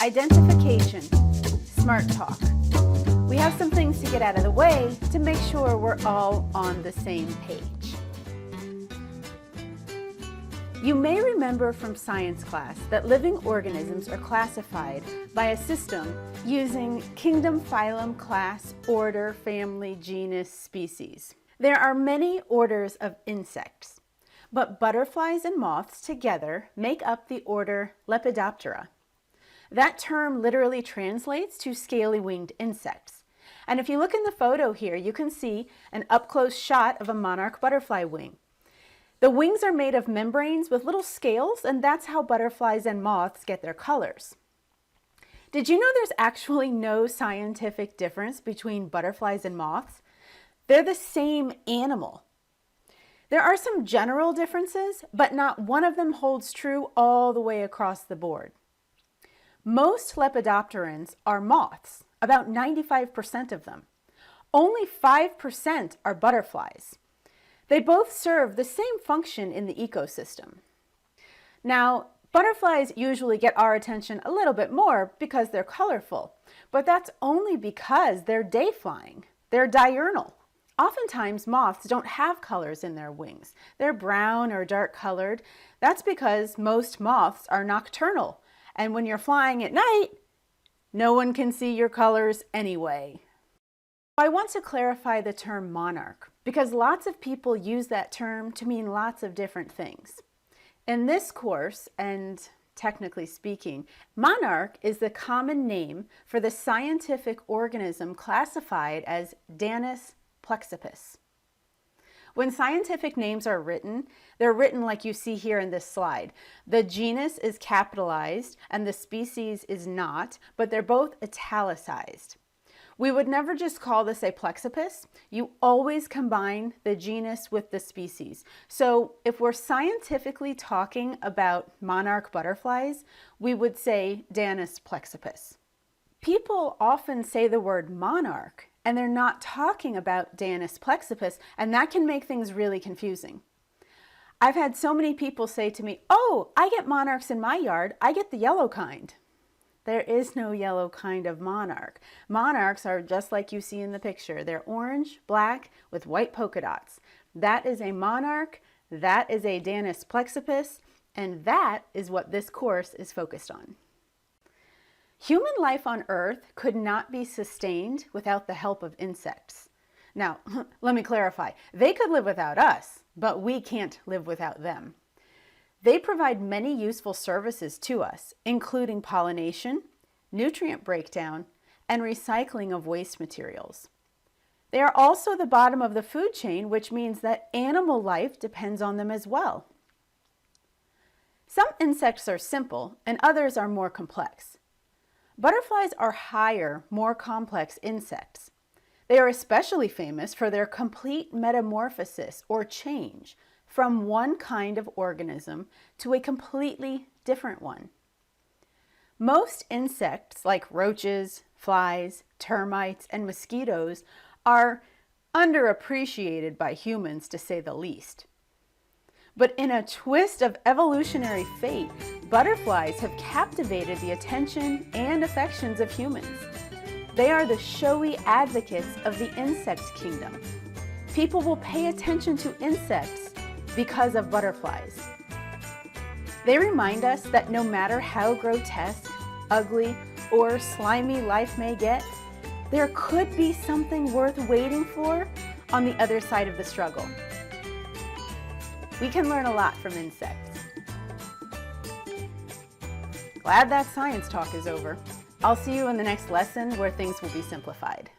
Identification, smart talk. We have some things to get out of the way to make sure we're all on the same page. You may remember from science class that living organisms are classified by a system using kingdom, phylum, class, order, family, genus, species. There are many orders of insects, but butterflies and moths together make up the order Lepidoptera. That term literally translates to scaly-winged insects. And if you look in the photo here, you can see an up-close shot of a monarch butterfly wing. The wings are made of membranes with little scales, and that's how butterflies and moths get their colors. Did you know there's actually no scientific difference between butterflies and moths? They're the same animal. There are some general differences, but not one of them holds true all the way across the board. Most lepidopterans are moths, about 95% of them. Only 5% are butterflies. They both serve the same function in the ecosystem. Now, butterflies usually get our attention a little bit more because they're colorful, but that's only because they're day flying. They're diurnal. Oftentimes, moths don't have colors in their wings. They're brown or dark colored. That's because most moths are nocturnal, and when you're flying at night, no one can see your colors anyway. I want to clarify the term monarch because lots of people use that term to mean lots of different things. In this course, and technically speaking, monarch is the common name for the scientific organism classified as Danis plexippus. When scientific names are written, they're written like you see here in this slide. The genus is capitalized and the species is not, but they're both italicized. We would never just call this a plexippus. You always combine the genus with the species. So if we're scientifically talking about monarch butterflies, we would say Danis plexippus. People often say the word monarch and they're not talking about Danis plexippus, and that can make things really confusing. I've had so many people say to me, "Oh, I get monarchs in my yard. I get the yellow kind." There is no yellow kind of monarch. Monarchs are just like you see in the picture. They're orange, black, with white polka dots. That is a monarch, that is a Danis plexippus, and that is what this course is focused on. Human life on Earth could not be sustained without the help of insects. Now, let me clarify. They could live without us, but we can't live without them. They provide many useful services to us, including pollination, nutrient breakdown, and recycling of waste materials. They are also the bottom of the food chain, which means that animal life depends on them as well. Some insects are simple, and others are more complex. Butterflies are higher, more complex insects. They are especially famous for their complete metamorphosis or change from one kind of organism to a completely different one. Most insects like roaches, flies, termites, and mosquitoes are underappreciated by humans, to say the least. But in a twist of evolutionary fate, butterflies have captivated the attention and affections of humans. They are the showy advocates of the insect kingdom. People will pay attention to insects because of butterflies. They remind us that no matter how grotesque, ugly, or slimy life may get, there could be something worth waiting for on the other side of the struggle. We can learn a lot from insects. Glad that science talk is over. I'll see you in the next lesson where things will be simplified.